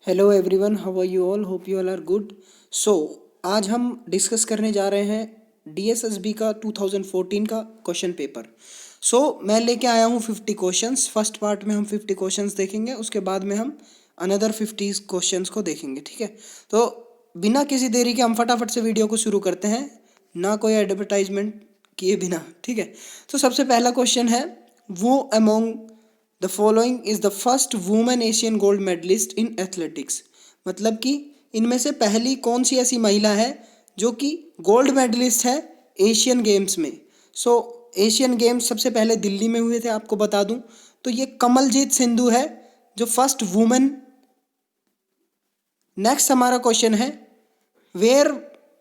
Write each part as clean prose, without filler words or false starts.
Hello everyone, how are you all? Hope you all are good. So आज हम discuss करने जा रहे हैं डीएसएसबी का 2014 का क्वेश्चन पेपर। मैं लेके आया हूँ 50 क्वेश्चंस। फर्स्ट पार्ट में हम 50 क्वेश्चंस देखेंगे, उसके बाद में हम अनदर 50 क्वेश्चंस को देखेंगे। ठीक है, तो बिना किसी देरी के हम फटाफट से वीडियो को शुरू करते हैं, ना कोई एडवर्टाइजमेंट किए बिना। ठीक है, तो सबसे पहला क्वेश्चन है, who among the following is the first women Asian gold medalist in athletics. मतलब कि इनमें से पहली कौन सी ऐसी महिला है जो कि गोल्ड मेडलिस्ट है एशियन गेम्स में। एशियन गेम्स सबसे पहले दिल्ली में हुए थे, आपको बता दूं। तो ये कमलजीत सिंधु है जो फर्स्ट वुमेन। नेक्स्ट हमारा क्वेश्चन है, where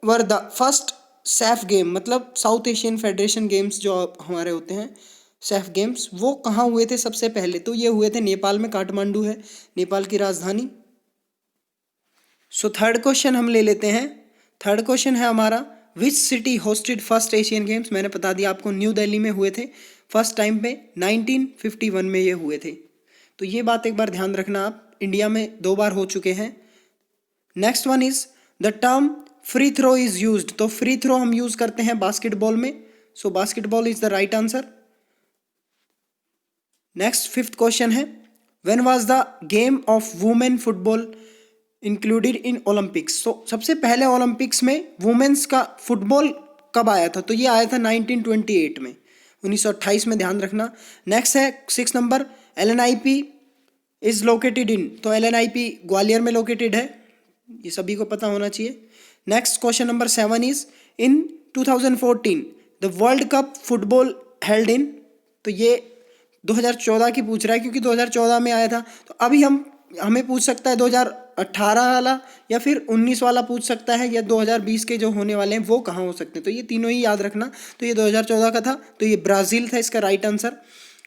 were the first SAF game, मतलब साउथ एशियन फेडरेशन गेम्स जो हमारे होते हैं सैफ गेम्स, वो कहाँ हुए थे सबसे पहले? तो ये हुए थे नेपाल में, काठमांडू है नेपाल की राजधानी। थर्ड क्वेश्चन हम ले लेते हैं। थर्ड क्वेश्चन है हमारा, which city hosted first Asian games. मैंने बता दिया आपको, न्यू दिल्ली में हुए थे फर्स्ट टाइम पे, 1951 में ये हुए थे। तो ये बात एक बार ध्यान रखना आप, इंडिया में 2 बार हो चुके हैं। Next one is the term free throw is used. तो फ्री थ्रो हम यूज करते हैं बास्केटबॉल में, basketball is the right answer. Next fifth question है, when was the game of women football included in Olympics. सबसे पहले Olympics में women's का फुटबॉल कब आया था? तो ये आया था 1928 में, 1928 में, ध्यान रखना। नेक्स्ट है 6 number, LNIP is located in. तो LNIP ग्वालियर में लोकेटेड है, ये सभी को पता होना चाहिए। Next question number 7 is, in 2014 the world cup football held in. तो ये 2014 की पूछ रहा है, क्योंकि 2014 में आया था। तो अभी हमें पूछ सकता है 2018 वाला, या फिर 19 वाला पूछ सकता है, या 2020 के जो होने वाले हैं वो कहाँ हो सकते हैं। तो ये तीनों ही याद रखना। तो ये 2014 का था, तो ये ब्राज़ील था इसका राइट आंसर।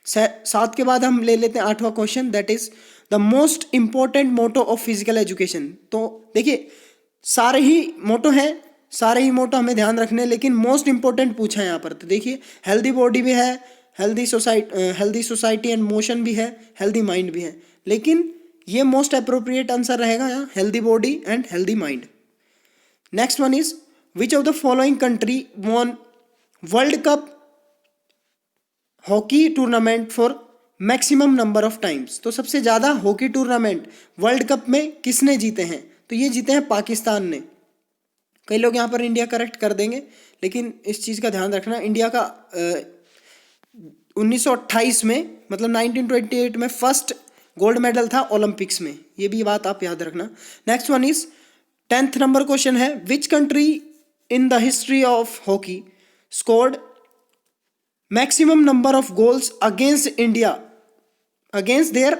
7 के बाद हम ले लेते हैं 8वां question, that is the most important motto of physical education. तो देखिए, सारे ही मोटो हैं, सारे ही मोटो हमें ध्यान रखने, लेकिन मोस्ट इंपॉर्टेंट पूछा है यहाँ पर। तो देखिए, हेल्दी बॉडी भी है, हेल्दी सोसाइटी एंड मोशन भी है, हेल्दी माइंड भी है, लेकिन ये मोस्ट अप्रोप्रिएट आंसर रहेगा यहाँ, healthy body and healthy mind. Next one is, which of the following country won world cup hockey tournament for maximum number of times. तो सबसे ज़्यादा हॉकी टूर्नामेंट वर्ल्ड कप में किसने जीते हैं? तो ये जीते हैं पाकिस्तान ने। कई लोग यहाँ पर इंडिया करेक्ट कर देंगे, लेकिन इस चीज़ का ध्यान रखना, इंडिया का 1928 में, मतलब 1928 में फर्स्ट गोल्ड मेडल था ओलंपिक्स में, ये भी बात आप याद रखना। Next one is 10th number question है, which country in the history of hockey scored maximum number of goals against India against their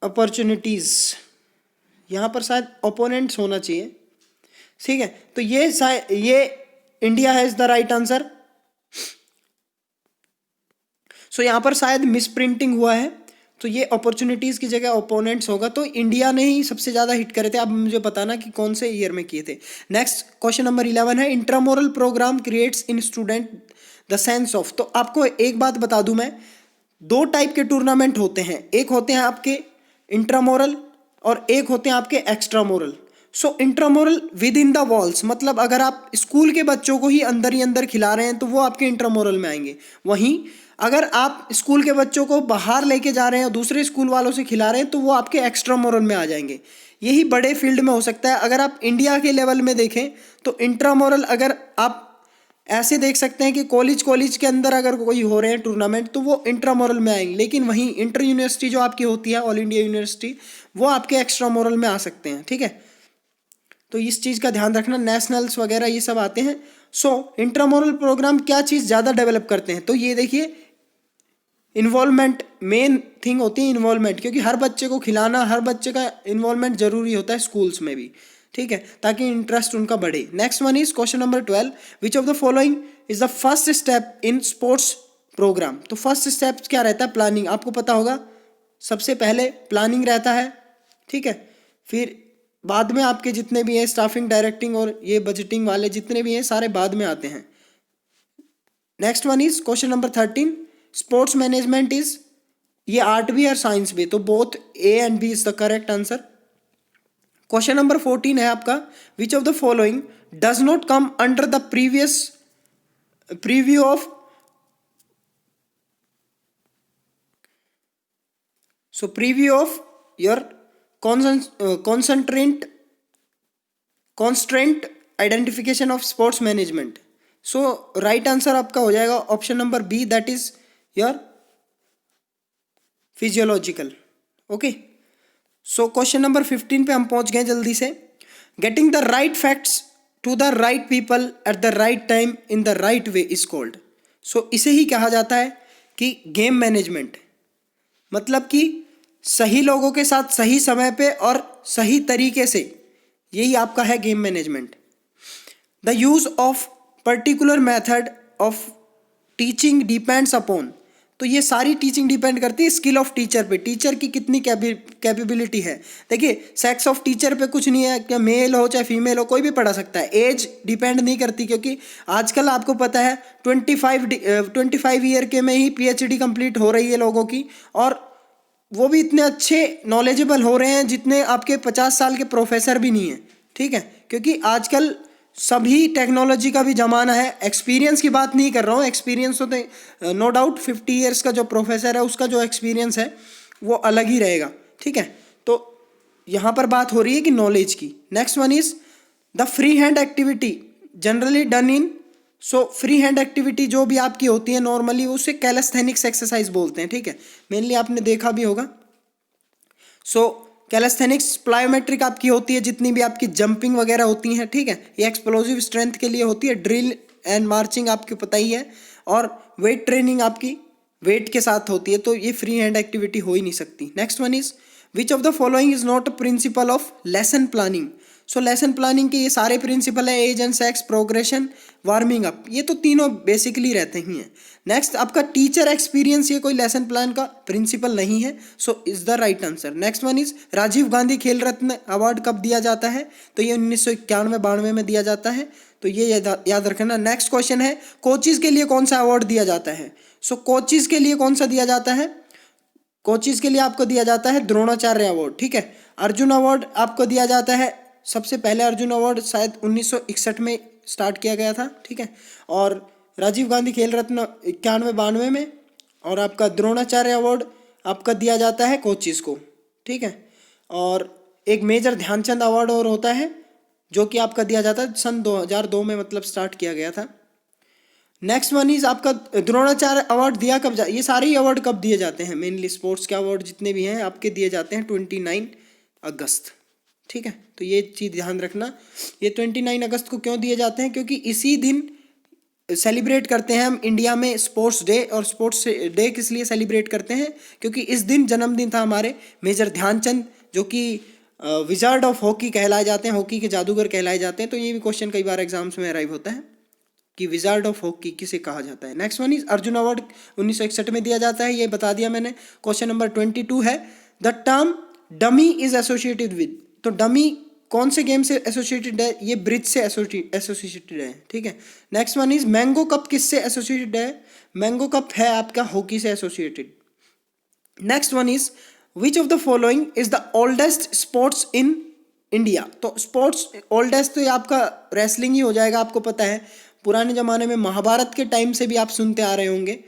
opportunities. यहां पर शायद ओपोनेंट्स होना चाहिए। ठीक है, तो ये इंडिया है इज द राइट आंसर। यहां पर शायद मिस प्रिंटिंग हुआ है, तो ये अपॉर्चुनिटीज की जगह ओपोनेंट्स होगा। तो इंडिया ने ही सबसे ज्यादा हिट करे थे। अब मुझे बताना कि कौन से ईयर में किए थे। नेक्स्ट क्वेश्चन नंबर 11 है, intramural programme creates in student the sense of. तो आपको एक बात बता दूं मैं, 2 टाइप के टूर्नामेंट होते हैं, एक होते हैं आपके इंट्रामोरल और एक होते हैं आपके एक्स्ट्रामोरल। इंट्रामोरल विद इन द वॉल्स, मतलब अगर आप स्कूल के बच्चों को ही अंदर खिला रहे हैं तो वो आपके इंट्रामोरल में आएंगे। वहीं अगर आप स्कूल के बच्चों को बाहर लेके जा रहे हैं और दूसरे स्कूल वालों से खिला रहे हैं तो वो आपके एक्स्ट्रामोरल में आ जाएंगे। यही बड़े फील्ड में हो सकता है। अगर आप इंडिया के लेवल में देखें तो इंट्रामोरल, अगर आप ऐसे देख सकते हैं कि कॉलेज के अंदर अगर कोई हो रहे हैं टूर्नामेंट तो वो इंट्रामोरल में आएंगे, लेकिन वहीं इंटर यूनिवर्सिटी जो आपकी होती है, ऑल इंडिया यूनिवर्सिटी, वो आपके एक्स्ट्रामोरल में आ सकते हैं। ठीक है, तो इस चीज़ का ध्यान रखना, नेशनल्स वगैरह ये सब आते हैं। इंट्रामोरल प्रोग्राम क्या चीज़ ज़्यादा डेवलप करते हैं? तो ये देखिए, इन्वॉल्वमेंट मेन थिंग होती है, इन्वॉल्वमेंट, क्योंकि हर बच्चे को खिलाना, हर बच्चे का इन्वॉल्वमेंट जरूरी होता है स्कूल्स में भी। ठीक है, ताकि इंटरेस्ट उनका बढ़े। Next one is question number 12, which of the following is the first step in sports program. तो फर्स्ट स्टेप क्या रहता है? प्लानिंग, आपको पता होगा, सबसे पहले प्लानिंग रहता है। ठीक है, फिर बाद में आपके जितने भी हैं स्टाफिंग, डायरेक्टिंग और ये बजटिंग वाले जितने भी हैं सारे बाद में आते हैं। Next one is question number 13, sports management is ये आर्ट भी और साइंस भी, तो both A and B is the correct answer. Question number 14 है आपका, which of the following does not come under the previous preview of, so preview of your constraint identification of sports management. So right answer आपका हो जाएगा option number B, that is your physiological. Okay, so question number 15 पे हम पहुंच गए जल्दी से। Getting the right facts to the right people at the right time in the right way is called. So इसे ही कहा जाता है कि गेम मैनेजमेंट, मतलब कि सही लोगों के साथ सही समय पे और सही तरीके से, यही आपका है game management. The use of particular method of teaching depends upon, तो ये सारी टीचिंग डिपेंड करती है स्किल ऑफ टीचर पे, टीचर की कितनी कैपेबिलिटी है। देखिए सेक्स ऑफ टीचर पे कुछ नहीं है, क्या मेल हो चाहे फीमेल हो कोई भी पढ़ा सकता है, एज डिपेंड नहीं करती, क्योंकि आजकल आपको पता है 25 ईयर के में ही PhD कंप्लीट हो रही है लोगों की, और वो भी इतने अच्छे नॉलेजेबल हो रहे हैं जितने आपके 50 साल के प्रोफेसर भी नहीं है। ठीक है, क्योंकि आजकल सभी टेक्नोलॉजी का भी ज़माना है। एक्सपीरियंस की बात नहीं कर रहा हूँ, एक्सपीरियंस तो नो डाउट 50 ईयर्स का जो प्रोफेसर है उसका जो एक्सपीरियंस है वो अलग ही रहेगा। ठीक है, तो यहाँ पर बात हो रही है कि नॉलेज की। Next one is the free hand activity generally done in, so free hand activity जो भी आपकी होती है नॉर्मली उसे कैलेस्थेनिक्स एक्सरसाइज बोलते हैं। ठीक है, मेनली आपने देखा भी होगा। सो कैलेस्थेनिक्स प्लायोमेट्रिक आपकी होती है, जितनी भी आपकी जंपिंग वगैरह होती हैं। ठीक है, ये एक्सप्लोजिव स्ट्रेंथ के लिए होती है। ड्रिल एंड मार्चिंग आपको पता ही है, और वेट ट्रेनिंग आपकी वेट के साथ होती है, तो ये फ्री हैंड एक्टिविटी हो ही नहीं सकती। Next one is which of the following is not a principle of lesson planning. So lesson planning के ये सारे प्रिंसिपल है, age and sex, progression, warming up, ये तो तीनों बेसिकली रहते ही हैं। नेक्स्ट आपका टीचर एक्सपीरियंस, ये कोई लेसन प्लान का प्रिंसिपल नहीं है, so is the right answer. Next one is Rajiv Gandhi Khel Ratna award कब दिया जाता है, तो ये 1991-92 में दिया जाता है, तो ये याद रखना। नेक्स्ट क्वेश्चन है कोचिज के लिए कौन सा अवार्ड दिया जाता है। सो कोचिज के लिए कौन सा दिया जाता है, कोचिज के लिए आपको दिया जाता है द्रोणाचार्य अवार्ड। ठीक है, अर्जुन अवार्ड आपको दिया जाता है, सबसे पहले अर्जुन अवार्ड शायद 1961 में स्टार्ट किया गया था। ठीक है, और राजीव गांधी खेल रत्न 91-92 में, और आपका द्रोणाचार्य अवार्ड आपका दिया जाता है कोचिज को। ठीक है, और एक मेजर ध्यानचंद अवार्ड और होता है जो कि आपका दिया जाता है सन 2002 में, मतलब स्टार्ट किया गया था। नेक्स्ट वन इज आपका द्रोणाचार्य अवार्ड दिया कब ये सारे ही अवार्ड कब दिए जाते हैं, मेनली स्पोर्ट्स के अवार्ड जितने भी हैं आपके दिए जाते हैं 29 अगस्त। ठीक है, तो ये चीज़ ध्यान रखना, ये 29 अगस्त को क्यों दिए जाते हैं, क्योंकि इसी दिन सेलिब्रेट करते हैं हम इंडिया में स्पोर्ट्स डे। और स्पोर्ट्स डे किस लिए सेलिब्रेट करते हैं, क्योंकि इस दिन जन्मदिन था हमारे मेजर ध्यानचंद, जो कि विजार्ड ऑफ हॉकी कहलाए जाते हैं, हॉकी के जादूगर कहलाए जाते हैं। तो ये भी क्वेश्चन कई बार एग्जाम्स में अराइव होता है कि विजार्ड ऑफ हॉकी किसे कहा जाता है। Next one is Arjun award 1961 में दिया जाता है, ये बता दिया मैंने। क्वेश्चन नंबर 22 है the term dummy is associated with, तो डमी कौन से गेम से एसोसिएटेड है, ये ब्रिज से एसोसिएटेड है। ठीक है, next one is mango cup किससे एसोसिएटेड है, मैंगो कप है आपका हॉकी से associated. Next one is which of the following is the oldest sports in India, तो स्पोर्ट्स ओल्डेस्ट तो ये आपका रेसलिंग ही हो जाएगा, आपको पता है पुराने जमाने में महाभारत के टाइम से भी आप सुनते आ रहे होंगे।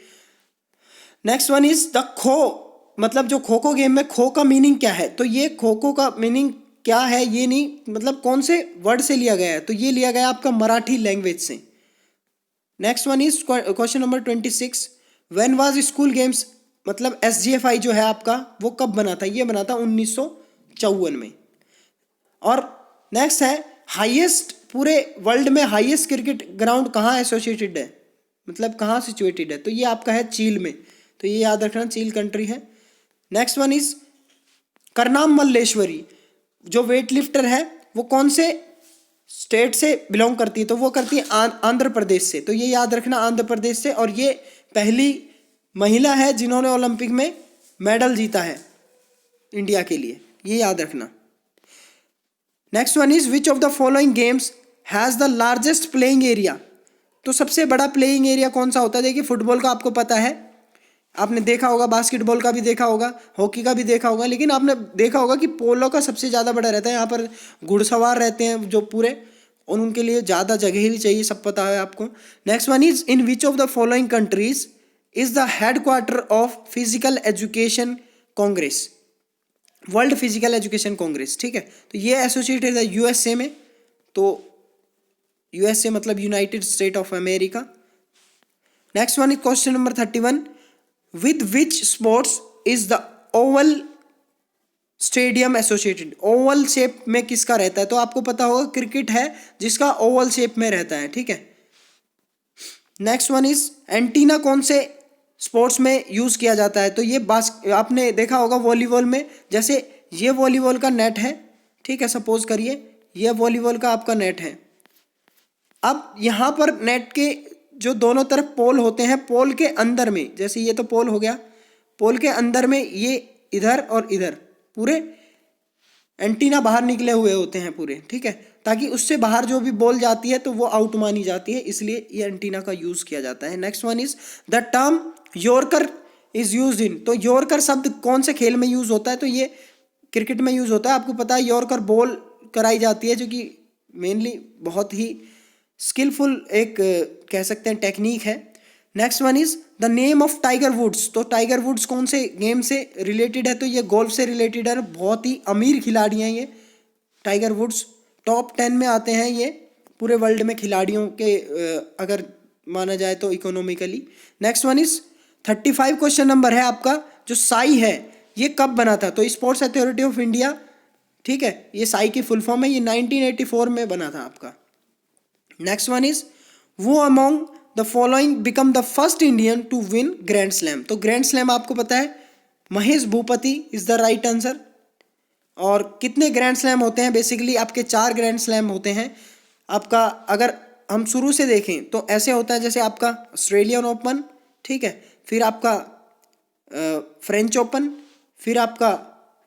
नेक्स्ट वन इज द खो, मतलब जो खो खो गेम में खो का मीनिंग क्या है, तो ये खो खो का मीनिंग क्या है, ये नहीं मतलब कौन से वर्ड से लिया गया है, तो ये लिया गया आपका मराठी लैंग्वेज से। Next one is question number 26 when was school games, मतलब SGFI जो है आपका वो कब बना था, ये बना था 1954 में। और नेक्स्ट है हाईएस्ट, पूरे वर्ल्ड में हाईएस्ट क्रिकेट ग्राउंड कहाँ एसोसिएटेड है, मतलब कहाँ सिचुएटेड है, तो ये आपका है चील में, तो ये याद रखना चील कंट्री है। Next one is Karnam Malleswari, जो वेट लिफ्टर है वो कौन से स्टेट से बिलोंग करती है, तो वो करती है आंध्र प्रदेश से, तो ये याद रखना आंध्र प्रदेश से। और ये पहली महिला है जिन्होंने ओलंपिक में मेडल जीता है इंडिया के लिए, ये याद रखना। Next one is which of the following games has the largest playing area, तो सबसे बड़ा प्लेइंग एरिया कौन सा होता है, देखिए फुटबॉल का आपको पता है आपने देखा होगा, बास्केटबॉल का भी देखा होगा, हॉकी का भी देखा होगा, लेकिन आपने देखा होगा कि पोलो का सबसे ज़्यादा बड़ा रहता है। यहाँ पर घुड़सवार रहते हैं जो पूरे, और उनके लिए ज़्यादा जगह भी चाहिए, सब पता है आपको। Next one is, in which of the following countries is the headquarter of physical education Congress, world physical education Congress, ठीक है। तो ये एसोसिएटेड है यूएसए में, तो यूएसए मतलब United state of America. Next one is question number 31, with which sports is the Oval stadium associated, Oval shape में किसका रहता है? तो आपको पता होगा क्रिकेट है जिसका ओवल शेप में रहता है, ठीक है। नेक्स्ट वन इज, एंटीना कौन से स्पोर्ट्स में यूज किया जाता है? तो ये आपने देखा होगा वॉलीबॉल में, जैसे ये वॉलीबॉल का नेट है, ठीक है, सपोज करिए ये वॉलीबॉल का आपका नेट है। अब यहाँ पर नेट के जो दोनों तरफ पोल होते हैं, पोल के अंदर में, जैसे ये तो पोल हो गया, पोल के अंदर में ये इधर और इधर पूरे एंटीना बाहर निकले हुए होते हैं पूरे, ठीक है, ताकि उससे बाहर जो भी बॉल जाती है तो वो आउट मानी जाती है, इसलिए ये एंटीना का यूज किया जाता है। Next one is, the term yorker is used in, तो यॉर्कर शब्द कौन से खेल में यूज होता है? तो ये क्रिकेट में यूज होता है। आपको पता है यॉर्कर बॉल कराई जाती है, जो कि मेनली बहुत ही स्किलफुल एक कह सकते हैं टेक्निक है। Next one is, the name of Tiger Woods, तो टाइगर वुड्स कौन से गेम से रिलेटेड है? तो ये गोल्फ से रिलेटेड है, बहुत ही अमीर खिलाड़ी हैं ये टाइगर वुड्स, टॉप 10 में आते हैं ये पूरे वर्ल्ड में खिलाड़ियों के, अगर माना जाए तो economically. Next one is 35 question number है आपका, जो साई है ये कब बना था? तो स्पोर्ट्स अथॉरिटी ऑफ इंडिया, ठीक है, ये साई की फुल फॉर्म है, ये 1984 में बना था आपका। Next one is, who among the following become the first Indian to win grand slam, तो ग्रैंड स्लैम आपको पता है Mahesh Bhupathi is the right answer. और कितने ग्रैंड स्लैम होते हैं? बेसिकली आपके 4 ग्रैंड स्लैम होते हैं आपका। अगर हम शुरू से देखें तो ऐसे होता है, जैसे आपका ऑस्ट्रेलियन ओपन, ठीक है, फिर आपका फ्रेंच ओपन, फिर आपका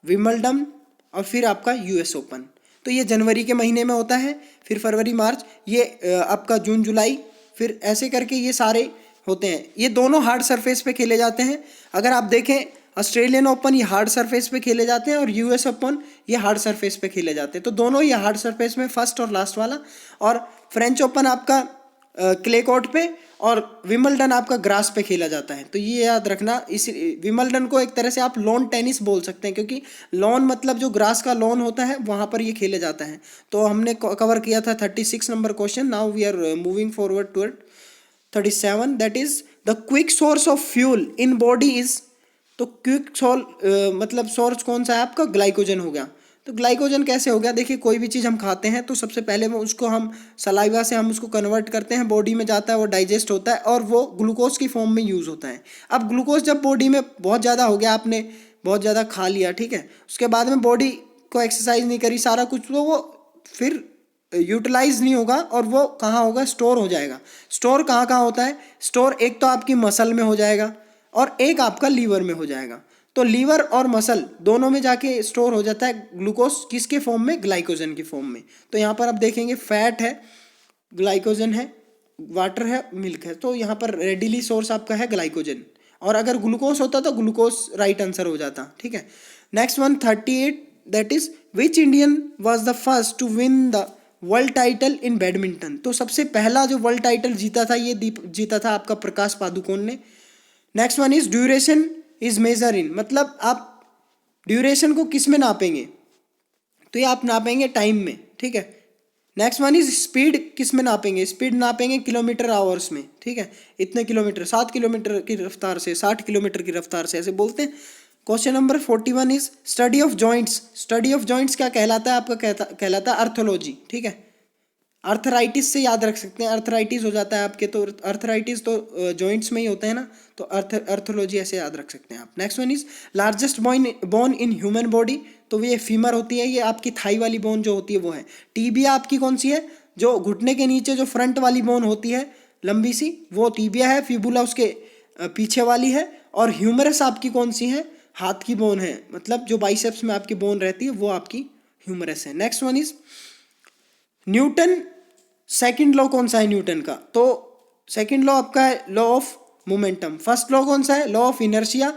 विंबलडन, और फिर आपका यूएस ओपन। तो ये जनवरी के महीने में होता है, फिर फरवरी मार्च, ये आपका जून जुलाई, फिर ऐसे करके ये सारे होते हैं। ये दोनों हार्ड सरफेस पे खेले जाते हैं। अगर आप देखें ऑस्ट्रेलियन ओपन ये हार्ड सरफेस पे खेले जाते हैं, और यूएस ओपन ये हार्ड सरफेस पे खेले जाते हैं। तो दोनों ये हार्ड सरफेस में, फर्स्ट और लास्ट वाला। और फ्रेंच ओपन आपका क्ले कोर्ट पे, और विंबलडन आपका ग्रास पे खेला जाता है। तो ये याद रखना, इस विंबलडन को एक तरह से आप लॉन टेनिस बोल सकते हैं, क्योंकि लॉन मतलब जो ग्रास का लॉन होता है वहाँ पर ये खेले जाता है। तो हमने कवर किया था 36 number question. Now we are moving forward toward 37, that is the quick source of fuel in body is, तो क्विक मतलब सोर्स कौन सा है आपका? ग्लाइकोजन हो गया। तो ग्लाइकोजन कैसे हो गया? देखिए, कोई भी चीज़ हम खाते हैं तो सबसे पहले वो उसको हम सलाइवा से हम उसको कन्वर्ट करते हैं, बॉडी में जाता है, वो डाइजेस्ट होता है, और वो ग्लूकोज की फॉर्म में यूज़ होता है। अब ग्लूकोज जब बॉडी में बहुत ज़्यादा हो गया, आपने बहुत ज़्यादा खा लिया, ठीक है, उसके बाद में बॉडी को एक्सरसाइज नहीं करी, सारा कुछ, तो वो फिर यूटिलाइज नहीं होगा, और वो कहाँ होगा? स्टोर हो जाएगा। स्टोर कहाँ कहाँ होता है? स्टोर एक तो आपकी मसल में हो जाएगा, और एक आपका लीवर में हो जाएगा। तो लीवर और मसल दोनों में जाके स्टोर हो जाता है ग्लूकोज, किसके फॉर्म में? ग्लाइकोजन की फॉर्म में। तो यहाँ पर आप देखेंगे फैट है, ग्लाइकोजन है, वाटर है, मिल्क है, तो यहाँ पर रेडिली सोर्स आपका है ग्लाइकोजन। और अगर ग्लूकोज होता तो ग्लूकोज राइट आंसर हो जाता, ठीक है। Next one 38, that is which Indian was the first to win the world title in badminton, तो सबसे पहला जो वर्ल्ड टाइटल जीता था ये जीता था आपका प्रकाश पादुकोण ने। Next one is duration is measure in, मतलब आप ड्यूरेशन को किस में नापेंगे? तो ये आप नापेंगे टाइम में, ठीक है। नेक्स्ट वन इज स्पीड किस में नापेंगे? स्पीड नापेंगे किलोमीटर आवर्स में, ठीक है, इतने किलोमीटर, 7 किलोमीटर की रफ्तार से, 60 किलोमीटर की रफ्तार से, ऐसे बोलते हैं। Question number 41 is study of joints, study of joints क्या कहलाता है आपका? कहलाता है अर्थोलॉजी, ठीक है। अर्थराइटिस से याद रख सकते हैं, अर्थराइटिस हो जाता है आपके, तो अर्थराइटिस तो जॉइंट्स में ही होते हैं ना, तो अर्थोलॉजी ऐसे याद रख सकते हैं आप। Next one is largest bone in human body, तो ये फीमर होती है, ये आपकी थाई वाली बोन जो होती है वो है। टीबिया आपकी कौन सी है? जो घुटने के नीचे जो फ्रंट वाली बोन होती है लंबी सी, वो टीबिया है। फिबुला उसके पीछे वाली है। और ह्यूमरस आपकी कौन सी है? हाथ की बोन है, मतलब जो बाइसेप्स में आपकी बोन रहती है वो आपकी ह्यूमरस है। Next one is Newton second law कौन सा है न्यूटन का? तो सेकंड लॉ आपका है law of momentum. First law कौन सा है? Law of inertia.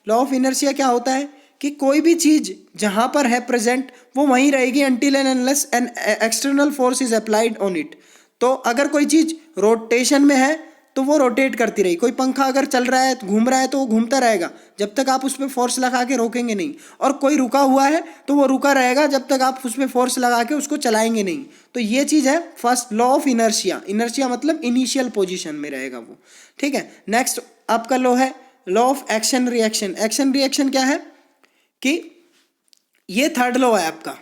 Law of inertia क्या होता है कि कोई भी चीज जहां पर है प्रेजेंट वो वहीं रहेगी until and unless an external force is applied on it. तो अगर कोई चीज रोटेशन में है तो वो रोटेट करती रही। कोई पंखा अगर चल रहा है घूम रहा है तो वो घूमता रहेगा जब तक आप उस पर फोर्स लगा के रोकेंगे नहीं। और कोई रुका हुआ है तो वो रुका रहेगा जब तक आप उस पर फोर्स लगा के उसको चलाएंगे नहीं। तो ये चीज़ है first law of inertia. Inertia मतलब इनिशियल पोजिशन में रहेगा वो, ठीक है। नेक्स्ट आपका लॉ है law of action reaction. Action reaction क्या है कि ये थर्ड लॉ है आपका,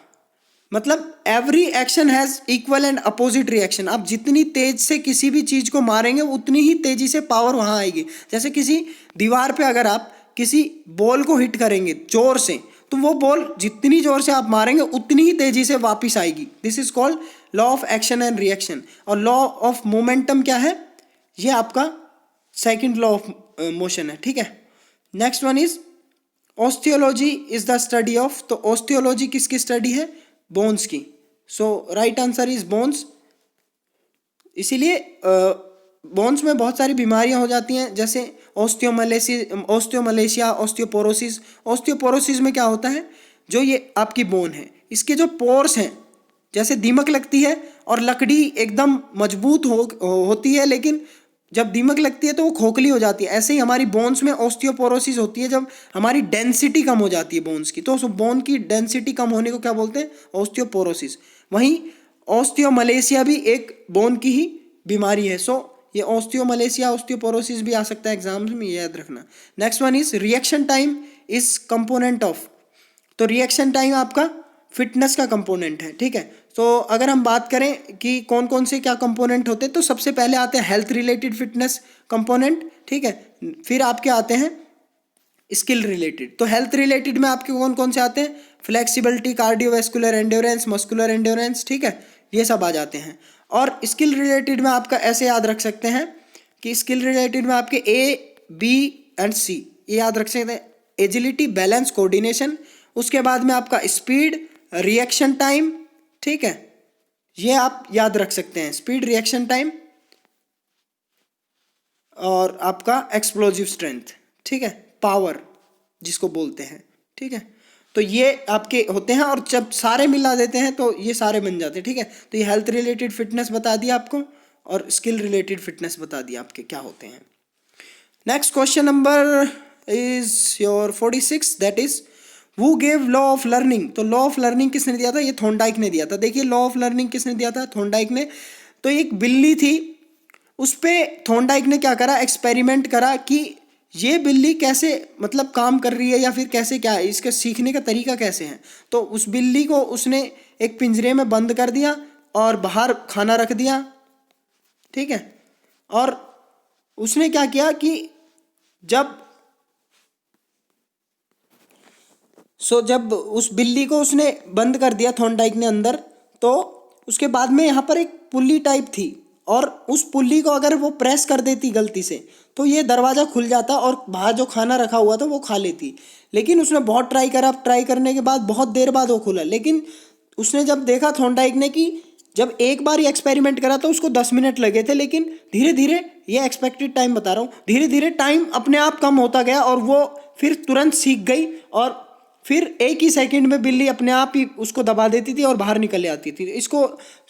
मतलब every action has equal and opposite reaction. आप जितनी तेज से किसी भी चीज को मारेंगे उतनी ही तेजी से पावर वहां आएगी। जैसे किसी दीवार पे अगर आप किसी बॉल को हिट करेंगे जोर से तो वो बॉल जितनी जोर से आप मारेंगे उतनी ही तेजी से वापस आएगी। This is called law of action and reaction. और लॉ ऑफ मोमेंटम क्या है? ये आपका सेकेंड लॉ ऑफ मोशन है, ठीक है। Next one is osteology is the study of. तो ऑस्टियोलॉजी किसकी स्टडी है? बोन्स की। सो राइट आंसर इज बोन्स। इसीलिए बोन्स में बहुत सारी बीमारियां हो जाती हैं जैसे ऑस्टियोमलेशिया, ऑस्टियोपोरोसिस। ऑस्टियोपोरोसिस में क्या होता है, जो ये आपकी बोन है इसके जो पोर्स हैं, जैसे दीमक लगती है और लकड़ी एकदम मजबूत होती है लेकिन जब दीमक लगती है तो वो खोखली हो जाती है। ऐसे ही हमारी बोन्स में ऑस्टियोपोरोसिस होती है जब हमारी डेंसिटी कम हो जाती है बोन्स की। तो उस बोन की डेंसिटी कम होने को क्या बोलते हैं? ऑस्टियोपोरोसिस। वहीं ऑस्टियोमलेशिया भी एक बोन की ही बीमारी है। सो ये ऑस्टियोमलेशिया, ऑस्टियोपोरोसिस भी आ सकता है एग्जाम्स में, ये याद रखना। Next one is reaction time is component of. तो रिएक्शन टाइम आपका फिटनेस का कंपोनेंट है, ठीक है। तो अगर हम बात करें कि कौन कौन से क्या कंपोनेंट होते हैं तो सबसे पहले आते हैं हेल्थ रिलेटेड फिटनेस कंपोनेंट, ठीक है। फिर आपके आते हैं स्किल रिलेटेड। तो हेल्थ रिलेटेड में आपके कौन कौन से आते हैं? Flexibility, cardiovascular endurance, muscular endurance, ठीक है, ये सब आ जाते हैं। और स्किल रिलेटेड में आपका ऐसे याद रख सकते हैं कि स्किल रिलेटेड में आपके ए, बी एंड सी ये याद रख सकते हैं। Agility, balance, coordination. उसके बाद में आपका स्पीड, रिएक्शन टाइम, ठीक है, ये आप याद रख सकते हैं। स्पीड, रिएक्शन टाइम और आपका एक्सप्लोजिव स्ट्रेंथ, ठीक है, पावर जिसको बोलते हैं, ठीक है। तो ये आपके होते हैं और जब सारे मिला देते हैं तो ये सारे बन जाते हैं, ठीक है। तो ये हेल्थ रिलेटेड फिटनेस बता दिया आपको और स्किल रिलेटेड फिटनेस बता दिया आपके क्या होते हैं। Next question number is your 46, that is Who gave law of learning. तो लॉ ऑफ लर्निंग किसने दिया था? ये थॉर्नडाइक ने दिया था। देखिए लॉ ऑफ लर्निंग किसने दिया था? थॉर्नडाइक ने। तो एक बिल्ली थी, उस पर थॉर्नडाइक ने क्या करा, एक्सपेरिमेंट करा कि ये बिल्ली कैसे मतलब काम कर रही है या फिर कैसे क्या है, इसके सीखने का तरीका कैसे है। तो उस बिल्ली को उसने एक पिंजरे में बंद कर दिया और बाहर खाना रख दिया, ठीक है। और उसने क्या किया कि जब उस बिल्ली को उसने बंद कर दिया थॉर्नडाइक ने अंदर, तो उसके बाद में यहाँ पर एक पुल्ली टाइप थी और उस पुल्ली को अगर वो प्रेस कर देती गलती से तो ये दरवाज़ा खुल जाता और बाहर जो खाना रखा हुआ था वो खा लेती। लेकिन उसने बहुत ट्राई करा, ट्राई करने के बाद बहुत देर बाद वो खुला। लेकिन उसने जब देखा थॉर्नडाइक ने कि जब एक बार ये एक्सपेरिमेंट करा तो उसको 10 मिनट लगे थे, लेकिन धीरे धीरे, ये एक्सपेक्टेड टाइम बता रहा हूँ, धीरे धीरे टाइम अपने आप कम होता गया और वो फिर तुरंत सीख गई और फिर एक ही सेकंड में बिल्ली अपने आप ही उसको दबा देती थी और बाहर निकल आती थी। इसको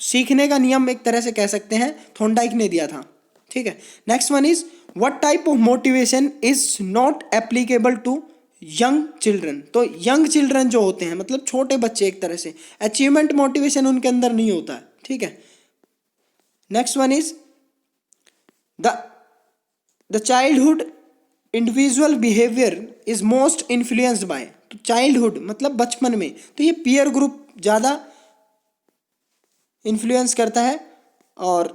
सीखने का नियम एक तरह से कह सकते हैं थॉर्नडाइक ने दिया था, ठीक है। Next one is what type of motivation is not applicable to young children. तो यंग चिल्ड्रन जो होते हैं मतलब छोटे बच्चे, एक तरह से अचीवमेंट मोटिवेशन उनके अंदर नहीं होता है, ठीक है। Next one is the childhood individual behaviour is most influenced by. तो चाइल्डहुड मतलब बचपन में, तो ये पीयर ग्रुप ज़्यादा इन्फ्लुएंस करता है। और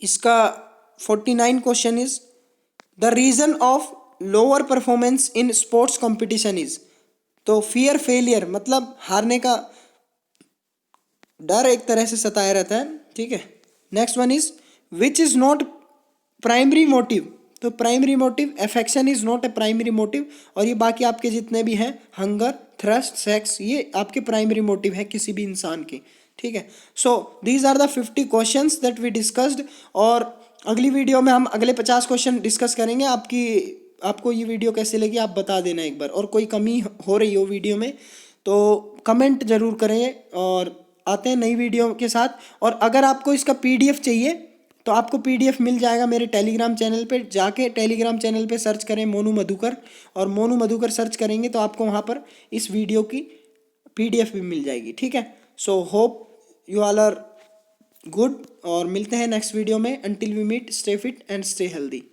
इसका 49 question is the reason of lower performance in sports competition is. तो फियर फेलियर मतलब हारने का डर एक तरह से सताया रहता है, ठीक है। Next one is which is not primary motive. तो primary motive affection is not a primary motive. और ये बाकी आपके जितने भी हैं हंगर, थ्रस्ट, सेक्स, ये आपके प्राइमरी मोटिव है किसी भी इंसान के, ठीक है। So these are the 50 questions that we discussed. और अगली वीडियो में हम अगले 50 क्वेश्चन डिस्कस करेंगे। आपको ये वीडियो कैसे लगी आप बता देना एक बार, और कोई कमी हो रही हो वीडियो में तो कमेंट जरूर करें, और आते हैं नई वीडियो के साथ। और अगर आपको इसका पीडीएफ चाहिए तो आपको पीडीएफ मिल जाएगा मेरे टेलीग्राम चैनल पे। जाके टेलीग्राम चैनल पे सर्च करें मोनू मधुकर, और मोनू मधुकर सर्च करेंगे तो आपको वहाँ पर इस वीडियो की पीडीएफ भी मिल जाएगी, ठीक है। So hope you all are good, और मिलते हैं नेक्स्ट वीडियो में। Until we meet, stay fit and stay healthy.